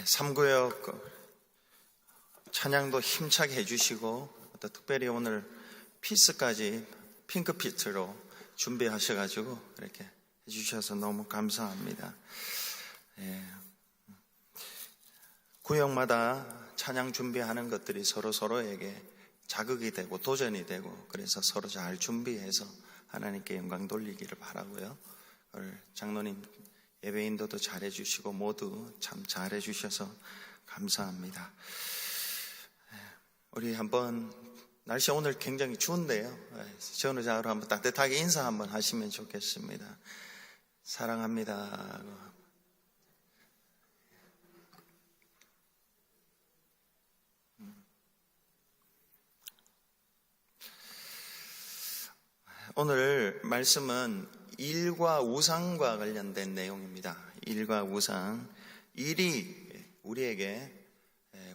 3구역 찬양도 힘차게 해주시고 또 특별히 오늘 피스까지 핑크피트로 준비하셔가지고 이렇게 해주셔서 너무 감사합니다. 구역마다 찬양 준비하는 것들이 서로에게 자극이 되고 도전이 되고 그래서 서로 잘 준비해서 하나님께 영광 돌리기를 바라고요. 오늘 장로님 예배인도도 잘해주시고 모두 참 잘해주셔서 감사합니다. 우리 한번 날씨 오늘 굉장히 추운데요. 전우자로 한번 따뜻하게 인사 한번 하시면 좋겠습니다. 사랑합니다. 오늘 말씀은 일과 우상과 관련된 내용입니다. 일과 우상. 일이 우리에게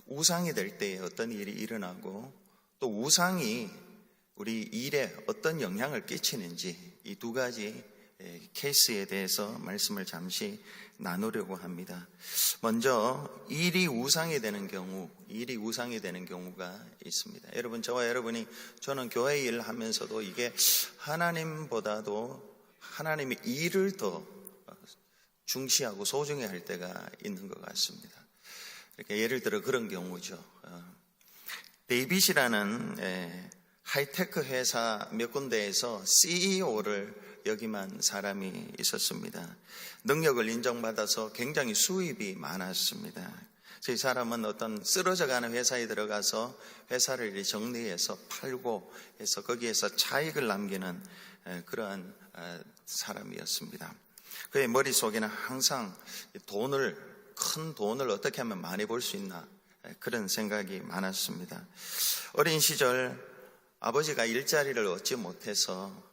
우상이 될 때에 어떤 일이 일어나고 또 우상이 우리 일에 어떤 영향을 끼치는지 이 두 가지 케이스에 대해서 말씀을 잠시 나누려고 합니다. 먼저 일이 우상이 되는 경우가 있습니다. 여러분, 저와 여러분이 저는 교회 일을 하면서도 이게 하나님보다도 하나님의 일을 더 중시하고 소중히 할 때가 있는 것 같습니다. 이렇게 예를 들어 그런 경우죠. 데이빗이라는 하이테크 회사 몇 군데에서 CEO를 역임한 사람이 있었습니다. 능력을 인정받아서 굉장히 수입이 많았습니다. 이 사람은 어떤 쓰러져가는 회사에 들어가서 회사를 정리해서 팔고 해서 거기에서 차익을 남기는 그러한 사람이었습니다. 그의 머릿속에는 항상 큰 돈을 어떻게 하면 많이 벌 수 있나 그런 생각이 많았습니다. 어린 시절 아버지가 일자리를 얻지 못해서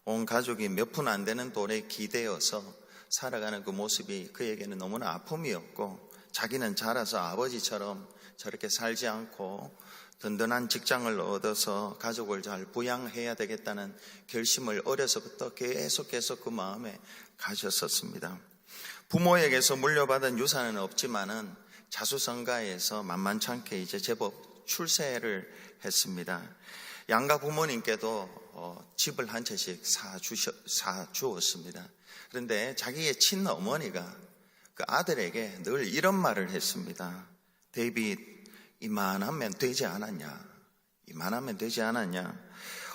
온 가족이 몇 푼 안 되는 돈에 기대어서 살아가는 그 모습이 그에게는 너무나 아픔이었고 자기는 자라서 아버지처럼 저렇게 살지 않고 든든한 직장을 얻어서 가족을 잘 부양해야 되겠다는 결심을 어려서부터 계속 그 마음에 가졌었습니다. 부모에게서 물려받은 유산은 없지만은 자수성가에서 만만찮게 이제 제법 출세를 했습니다. 양가 부모님께도 집을 한 채씩 사주었습니다. 그런데 자기의 친어머니가 그 아들에게 늘 이런 말을 했습니다. 데이빗, 이만하면 되지 않았냐?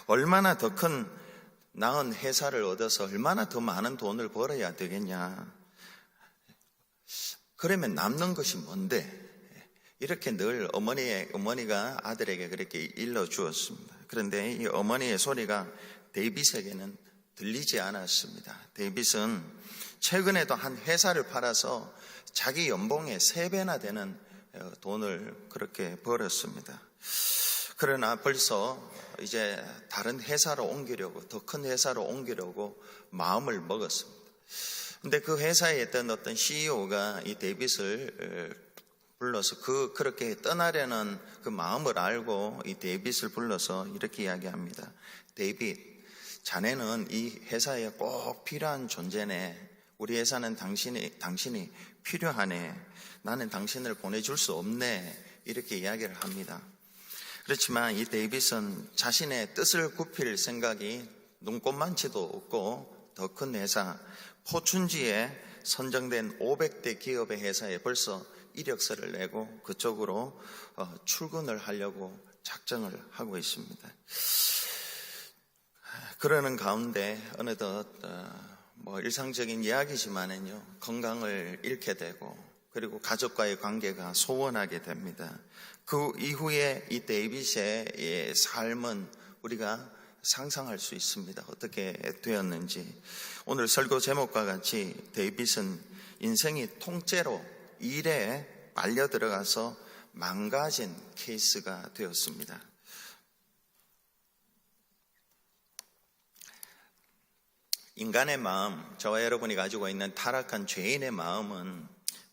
얼마나 더 큰 나은 회사를 얻어서 얼마나 더 많은 돈을 벌어야 되겠냐? 그러면 남는 것이 뭔데? 이렇게 늘 어머니가 아들에게 그렇게 일러주었습니다. 그런데 이 어머니의 소리가 데이빗에게는 들리지 않았습니다. 데이빗은 최근에도 한 회사를 팔아서 자기 연봉의 3배나 되는 돈을 그렇게 벌었습니다. 그러나 벌써 이제 다른 회사로 옮기려고, 더 큰 회사로 옮기려고 마음을 먹었습니다. 근데 그 회사에 있던 어떤 CEO가 이 데이빗을 불러서 그렇게 떠나려는 그 마음을 알고 이 데이빗을 불러서 이렇게 이야기합니다. 데이빗, 자네는 이 회사에 꼭 필요한 존재네. 우리 회사는 당신이 필요하네. 나는 당신을 보내줄 수 없네. 이렇게 이야기를 합니다. 그렇지만 이 데이빗은 자신의 뜻을 굽힐 생각이 눈꼽만치도 없고 더 큰 회사, 포춘지에 선정된 500대 기업의 회사에 벌써 이력서를 내고 그쪽으로 출근을 하려고 작정을 하고 있습니다. 그러는 가운데 어느덧 일상적인 이야기지만은요, 건강을 잃게 되고 그리고 가족과의 관계가 소원하게 됩니다. 그 이후에 이 데이빗의 삶은 우리가 상상할 수 있습니다. 어떻게 되었는지. 오늘 설교 제목과 같이 데이빗은 인생이 통째로 일에 빨려 들어가서 망가진 케이스가 되었습니다. 인간의 마음, 저와 여러분이 가지고 있는 타락한 죄인의 마음은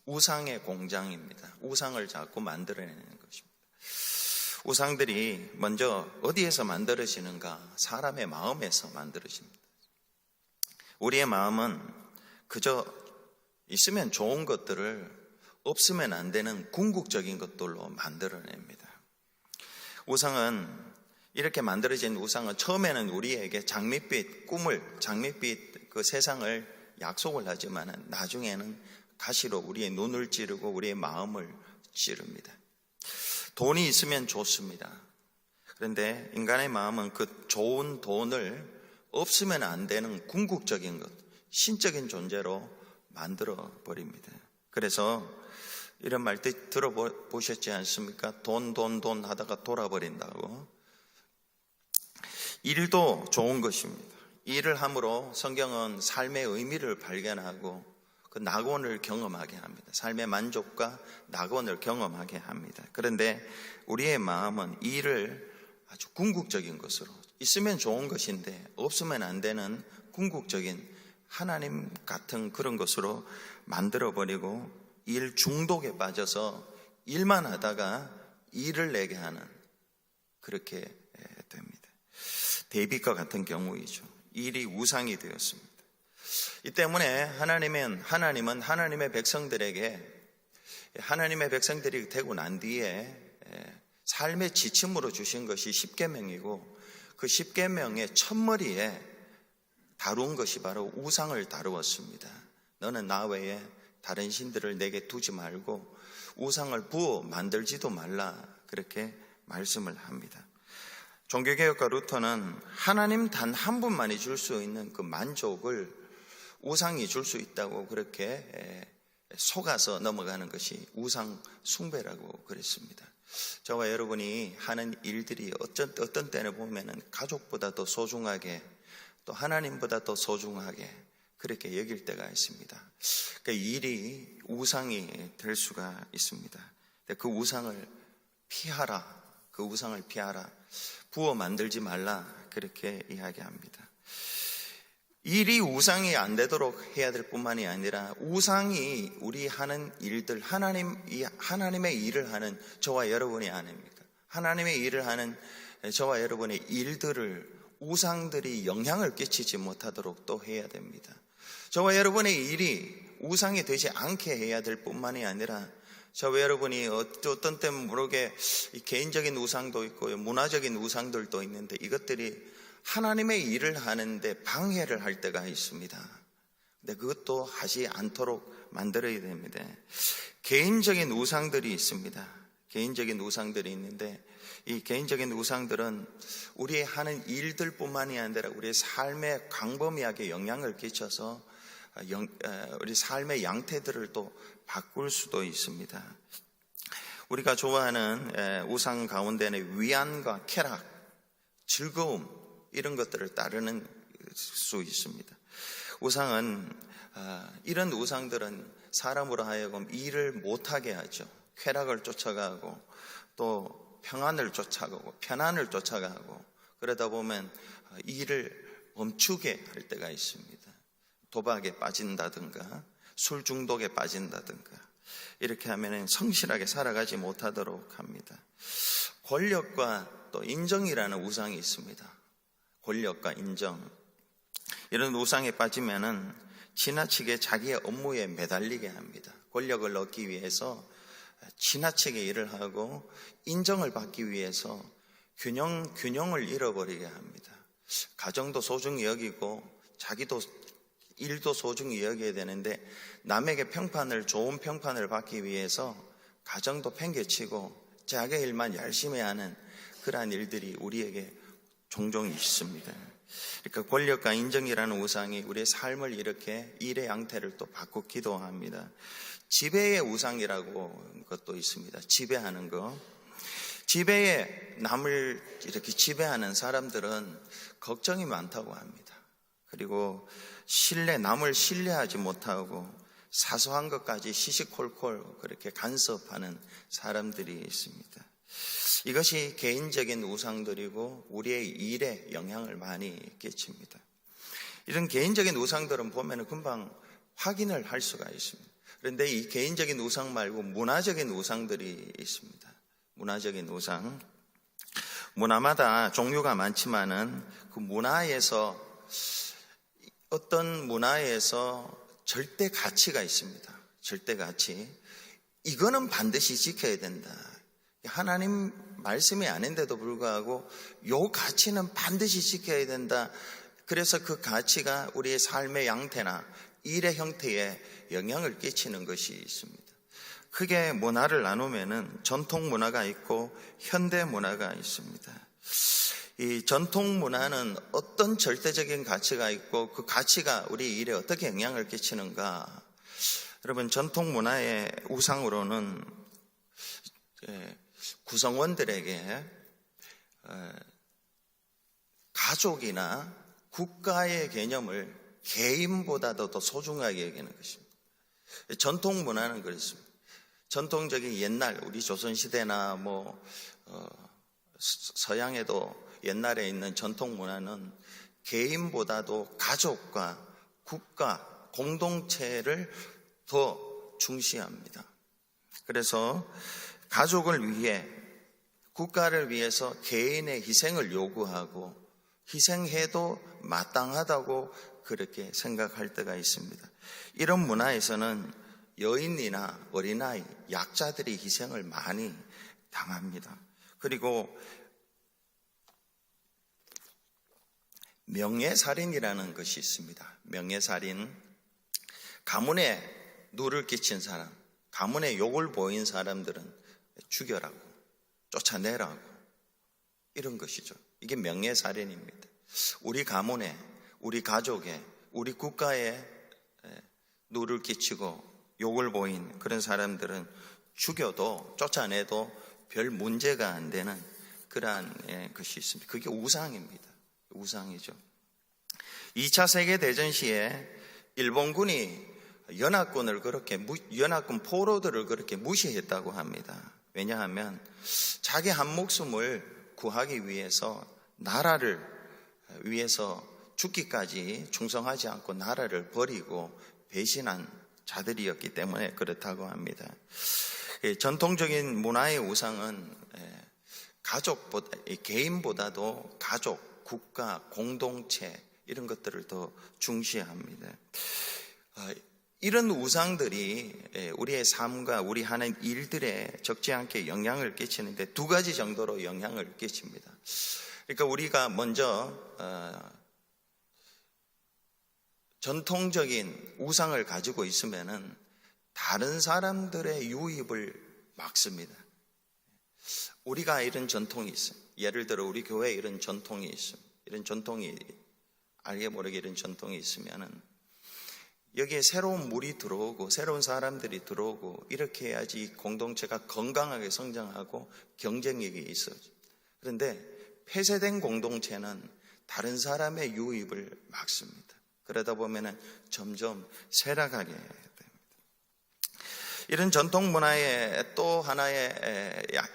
우상의 공장입니다. 우상을 자꾸 만들어내는 것입니다. 우상들이 먼저 어디에서 만들어지는가? 사람의 마음에서 만들어집니다. 우리의 마음은 그저 있으면 좋은 것들을 없으면 안 되는 궁극적인 것들로 만들어냅니다. 우상은, 이렇게 만들어진 우상은 처음에는 우리에게 장밋빛 그 세상을 약속을 하지만 나중에는 가시로 우리의 눈을 찌르고 우리의 마음을 찌릅니다. 돈이 있으면 좋습니다. 그런데 인간의 마음은 그 좋은 돈을 없으면 안 되는 궁극적인 것, 신적인 존재로 만들어 버립니다. 그래서 이런 말 들어보셨지 않습니까? 돈 하다가 돌아버린다고. 일도 좋은 것입니다. 일을 함으로 성경은 삶의 의미를 발견하고 그 낙원을 경험하게 합니다. 삶의 만족과 낙원을 경험하게 합니다. 그런데 우리의 마음은 일을 아주 궁극적인 것으로, 있으면 좋은 것인데 없으면 안 되는 궁극적인 하나님 같은 그런 것으로 만들어버리고 일 중독에 빠져서 일만 하다가 일을 내게 하는, 그렇게 됩니다. 데이빗과 같은 경우이죠. 일이 우상이 되었습니다. 이 때문에 하나님은 하나님의 백성들이 되고 난 뒤에 삶의 지침으로 주신 것이 십계명이고, 그 십계명의 첫머리에 다룬 것이 바로 우상을 다루었습니다. 너는 나 외에 다른 신들을 내게 두지 말고 우상을 부어 만들지도 말라, 그렇게 말씀을 합니다. 종교개혁가 루터는 하나님 단 한 분만이 줄 수 있는 그 만족을 우상이 줄 수 있다고 그렇게 속아서 넘어가는 것이 우상 숭배라고 그랬습니다. 저와 여러분이 하는 일들이 어떤 때는 보면은 가족보다 더 소중하게, 또 하나님보다 더 소중하게 그렇게 여길 때가 있습니다. 그 일이 우상이 될 수가 있습니다. 그 우상을 피하라. 부어 만들지 말라, 그렇게 이야기합니다. 일이 우상이 안 되도록 해야 될 뿐만이 아니라 우상이 우리 하는 일들, 하나님의 일을 하는 저와 여러분이 아닙니까? 하나님의 일을 하는 저와 여러분의 일들을 우상들이 영향을 끼치지 못하도록 또 해야 됩니다. 저와 여러분의 일이 우상이 되지 않게 해야 될 뿐만이 아니라 저와 여러분이 어떤 때는 모르게 개인적인 우상도 있고 문화적인 우상들도 있는데 이것들이 하나님의 일을 하는데 방해를 할 때가 있습니다. 근데 그것도 하지 않도록 만들어야 됩니다. 개인적인 우상들이 있습니다. 개인적인 우상들이 있는데 이 개인적인 우상들은 우리의 하는 일들뿐만이 아니라 우리의 삶에 광범위하게 영향을 끼쳐서 우리 삶의 양태들을 또 바꿀 수도 있습니다. 우리가 좋아하는 우상 가운데는 위안과 쾌락, 즐거움, 이런 것들을 따르는 수 있습니다. 이런 우상들은 사람으로 하여금 일을 못하게 하죠. 쾌락을 쫓아가고 또 평안을 쫓아가고 편안을 쫓아가고, 그러다 보면 일을 멈추게 할 때가 있습니다. 도박에 빠진다든가 술 중독에 빠진다든가 이렇게 하면 성실하게 살아가지 못하도록 합니다. 권력과 또 인정이라는 우상이 있습니다. 권력과 인정, 이런 우상에 빠지면은 지나치게 자기의 업무에 매달리게 합니다. 권력을 얻기 위해서 지나치게 일을 하고 인정을 받기 위해서 균형을 잃어버리게 합니다. 가정도 소중히 여기고 자기도 일도 소중히 여겨야 되는데 남에게 좋은 평판을 받기 위해서 가정도 팽개치고 자기 일만 열심히 하는 그러한 일들이 우리에게 종종 있습니다. 그러니까 권력과 인정이라는 우상이 우리의 삶을 이렇게 일의 양태를 또 바꾸기도 합니다. 지배의 우상이라고 것도 있습니다. 지배하는 거. 지배에 남을 이렇게 지배하는 사람들은 걱정이 많다고 합니다. 그리고 남을 신뢰하지 못하고 사소한 것까지 시시콜콜 그렇게 간섭하는 사람들이 있습니다. 이것이 개인적인 우상들이고 우리의 일에 영향을 많이 끼칩니다. 이런 개인적인 우상들은 보면 금방 확인을 할 수가 있습니다. 그런데 이 개인적인 우상 말고 문화적인 우상들이 있습니다. 문화적인 우상. 문화마다 종류가 많지만은 그 어떤 문화에서 절대 가치가 있습니다. 절대 가치. 이거는 반드시 지켜야 된다. 하나님 말씀이 아닌데도 불구하고 요 가치는 반드시 지켜야 된다. 그래서 그 가치가 우리의 삶의 양태나 일의 형태에 영향을 끼치는 것이 있습니다. 크게 문화를 나누면은 전통 문화가 있고 현대 문화가 있습니다. 이 전통 문화는 어떤 절대적인 가치가 있고 그 가치가 우리 일에 어떻게 영향을 끼치는가? 여러분, 전통 문화의 우상으로는 구성원들에게 가족이나 국가의 개념을 개인보다도 더 소중하게 여기는 것입니다. 전통 문화는 그렇습니다. 전통적인 옛날 우리 조선시대나 서양에도 옛날에 있는 전통 문화는 개인보다도 가족과 국가, 공동체를 더 중시합니다. 그래서 가족을 위해, 국가를 위해서 개인의 희생을 요구하고 희생해도 마땅하다고 그렇게 생각할 때가 있습니다. 이런 문화에서는 여인이나 어린아이, 약자들이 희생을 많이 당합니다. 그리고 명예살인이라는 것이 있습니다. 명예살인, 가문에 누를 끼친 사람, 가문에 욕을 보인 사람들은 죽여라고, 쫓아내라고, 이런 것이죠. 이게 명예살인입니다. 우리 가문에, 우리 가족에, 우리 국가에 누를 끼치고 욕을 보인 그런 사람들은 죽여도 쫓아내도 별 문제가 안 되는 그러한 것이 있습니다. 그게 우상입니다. 우상이죠. 2차 세계대전 시에 일본군이 연합군 포로들을 그렇게 무시했다고 합니다. 왜냐하면 자기 한 목숨을 구하기 위해서, 나라를 위해서 죽기까지 충성하지 않고 나라를 버리고 배신한 자들이었기 때문에 그렇다고 합니다. 전통적인 문화의 우상은 개인보다도 가족, 국가, 공동체 이런 것들을 더 중시합니다. 이런 우상들이 우리의 삶과 우리 하는 일들에 적지 않게 영향을 끼치는데 두 가지 정도로 영향을 끼칩니다. 그러니까 우리가 먼저 전통적인 우상을 가지고 있으면은 다른 사람들의 유입을 막습니다. 우리가 이런 전통이 있어요. 예를 들어 우리 교회에 이런 전통이 있어요. 이런 전통이, 알게 모르게 이런 전통이 있으면은 여기에 새로운 물이 들어오고 새로운 사람들이 들어오고 이렇게 해야지 공동체가 건강하게 성장하고 경쟁력이 있어요. 그런데 폐쇄된 공동체는 다른 사람의 유입을 막습니다. 그러다 보면은 점점 쇠락하게 됩니다. 이런 전통 문화의 또 하나의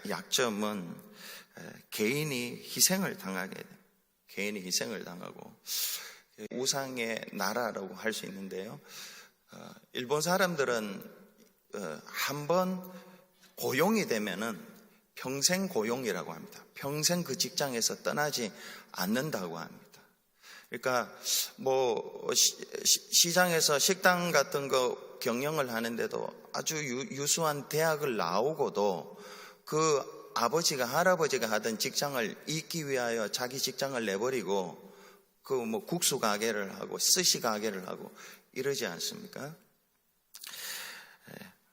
약점은 개인이 희생을 당하게 돼요. 개인이 희생을 당하고 우상의 나라라고 할 수 있는데요. 일본 사람들은 한번 고용이 되면은 평생 고용이라고 합니다. 평생 그 직장에서 떠나지 않는다고 합니다. 그러니까 시장에서 식당 같은 거 경영을 하는데도 아주 유수한 대학을 나오고도 그 아버지가 할아버지가 하던 직장을 잇기 위하여 자기 직장을 내버리고 국수 가게를 하고 스시 가게를 하고 이러지 않습니까?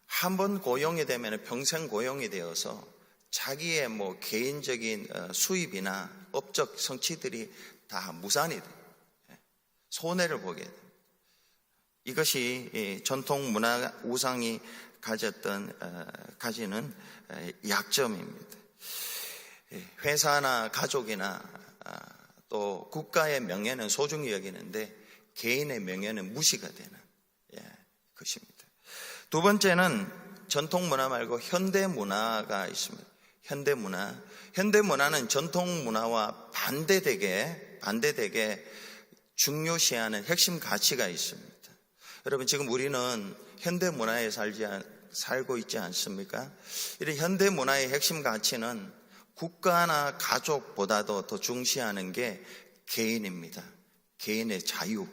한번 고용이 되면 평생 고용이 되어서 자기의 개인적인 수입이나 업적 성취들이 다 무산이 돼요. 손해를 보게 됩니다. 이것이 전통 문화 우상이 가지는 약점입니다. 회사나 가족이나 또 국가의 명예는 소중히 여기는데 개인의 명예는 무시가 되는 것입니다. 두 번째는 전통 문화 말고 현대 문화가 있습니다. 현대 문화는 전통 문화와 반대되게 중요시하는 핵심 가치가 있습니다. 여러분, 지금 우리는 현대 문화에 살고 있지 않습니까? 이런 현대 문화의 핵심 가치는 국가나 가족보다도 더 중시하는 게 개인입니다. 개인의 자유,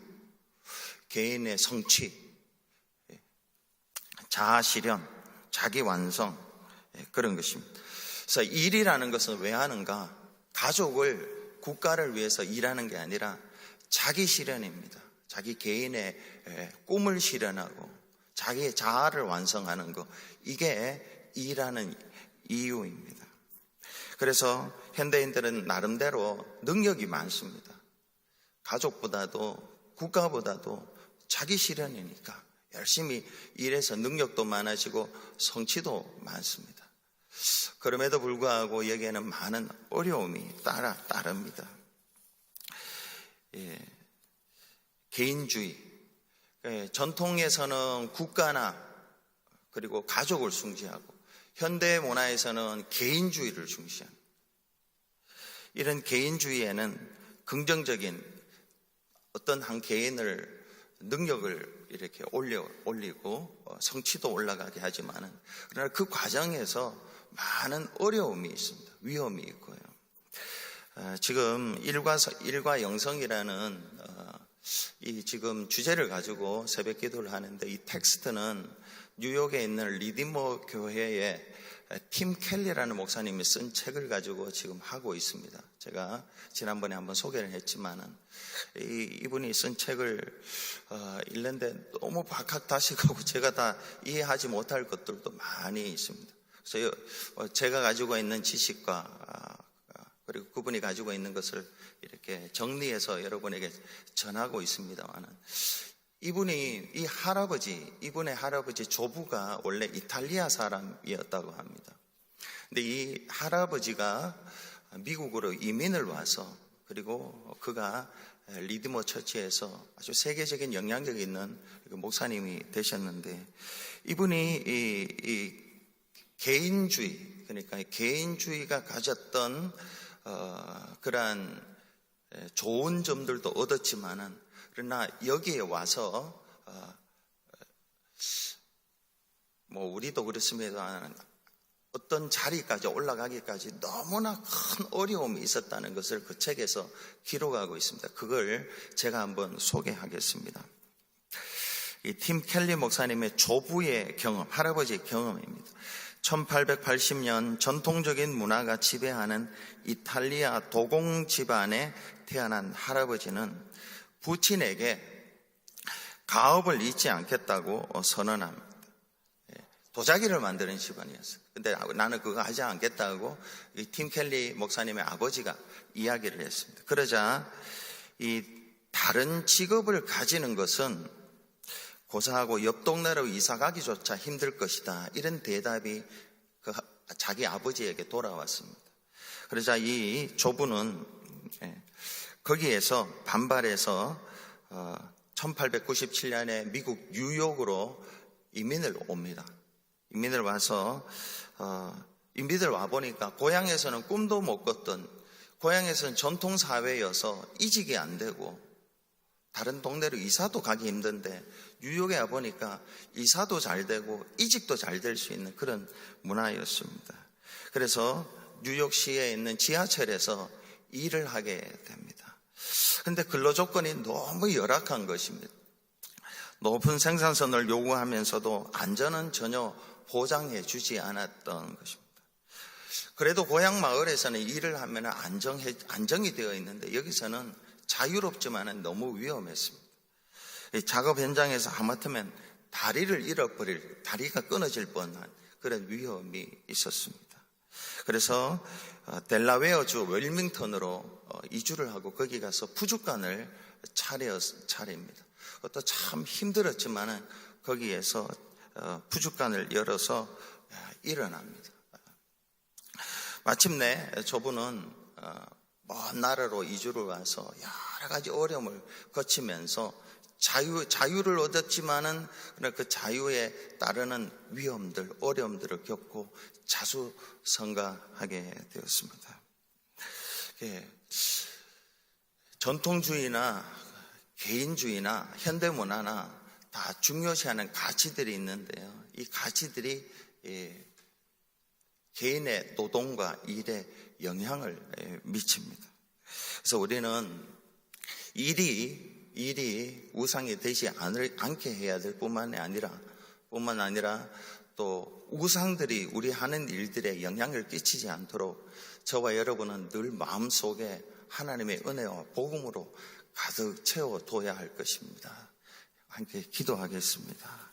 개인의 성취, 자아 실현, 자기 완성, 그런 것입니다. 그래서 일이라는 것은 왜 하는가? 가족을, 국가를 위해서 일하는 게 아니라 자기 실현입니다. 자기 개인의 꿈을 실현하고 자기의 자아를 완성하는 것, 이게 일하는 이유입니다. 그래서 현대인들은 나름대로 능력이 많습니다. 가족보다도 국가보다도 자기 실현이니까 열심히 일해서 능력도 많아지고 성취도 많습니다. 그럼에도 불구하고 여기에는 많은 어려움이 따릅니다. 개인주의, 전통에서는 국가나 그리고 가족을 숭시하고 현대 문화에서는 개인주의를 중시하는, 이런 개인주의에는 긍정적인 어떤 한 개인을 능력을 이렇게 올리고 성취도 올라가게 하지만은, 그러나 그 과정에서 많은 어려움이 있습니다. 위험이 있고요. 지금 일과 영성이라는 이 지금 주제를 가지고 새벽 기도를 하는데, 이 텍스트는 뉴욕에 있는 리디머 교회의 팀 켈리라는 목사님이 쓴 책을 가지고 지금 하고 있습니다. 제가 지난번에 한번 소개를 했지만은 이분이 쓴 책을 읽는데 너무 박학다식하고 제가 다 이해하지 못할 것들도 많이 있습니다. 그래서 제가 가지고 있는 지식과 그리고 그분이 가지고 있는 것을 이렇게 정리해서 여러분에게 전하고 있습니다만은, 이분의 할아버지 조부가 원래 이탈리아 사람이었다고 합니다. 근데 이 할아버지가 미국으로 이민을 와서, 그리고 그가 리디머 처치에서 아주 세계적인 영향력 있는 목사님이 되셨는데, 이분이 이 개인주의, 그러니까 개인주의가 가졌던 그러한 좋은 점들도 얻었지만은, 그러나 여기에 와서 우리도 그렇습니다만 어떤 자리까지 올라가기까지 너무나 큰 어려움이 있었다는 것을 그 책에서 기록하고 있습니다. 그걸 제가 한번 소개하겠습니다. 이 팀 켈리 목사님의 조부의 경험, 할아버지의 경험입니다. 1880년 전통적인 문화가 지배하는 이탈리아 도공 집안에 태어난 할아버지는 부친에게 가업을 잊지 않겠다고 선언합니다. 도자기를 만드는 집안이었어요. 근데 나는 그거 하지 않겠다고 이 팀 켈리 목사님의 아버지가 이야기를 했습니다. 그러자 이 다른 직업을 가지는 것은 고사하고 옆 동네로 이사 가기조차 힘들 것이다, 이런 대답이 자기 아버지에게 돌아왔습니다. 그러자 이 조부는 거기에서 반발해서 1897년에 미국 뉴욕으로 이민을 옵니다. 이민을 와서 이민을 와보니까 고향에서는 꿈도 못 꿨던, 고향에서는 전통사회여서 이직이 안 되고 다른 동네로 이사도 가기 힘든데, 뉴욕에 와보니까 이사도 잘 되고 이직도 잘 될 수 있는 그런 문화였습니다. 그래서 뉴욕시에 있는 지하철에서 일을 하게 됩니다. 그런데 근로 조건이 너무 열악한 것입니다. 높은 생산성을 요구하면서도 안전은 전혀 보장해 주지 않았던 것입니다. 그래도 고향 마을에서는 일을 하면 안정이 되어 있는데, 여기서는 자유롭지만은 너무 위험했습니다. 작업 현장에서 하마터면 다리가 끊어질 뻔한 그런 위험이 있었습니다. 그래서 델라웨어주 웰밍턴으로 이주를 하고 거기 가서 푸주간을 차립니다. 그것도 참 힘들었지만은 거기에서 푸주간을 열어서 일어납니다. 마침내 저분은 먼 나라로 이주를 와서 여러 가지 어려움을 거치면서 자유를 얻었지만은 그 자유에 따르는 위험들, 어려움들을 겪고 자수성가하게 되었습니다. 전통주의나 개인주의나 현대문화나 다 중요시하는 가치들이 있는데요, 이 가치들이 개인의 노동과 일에 영향을 미칩니다. 그래서 우리는 일이 우상이 되지 않게 해야 될 뿐만이 아니라 뿐만 아니라 또 우상들이 우리 하는 일들에 영향을 끼치지 않도록 저와 여러분은 늘 마음속에 하나님의 은혜와 복음으로 가득 채워둬야 할 것입니다. 함께 기도하겠습니다.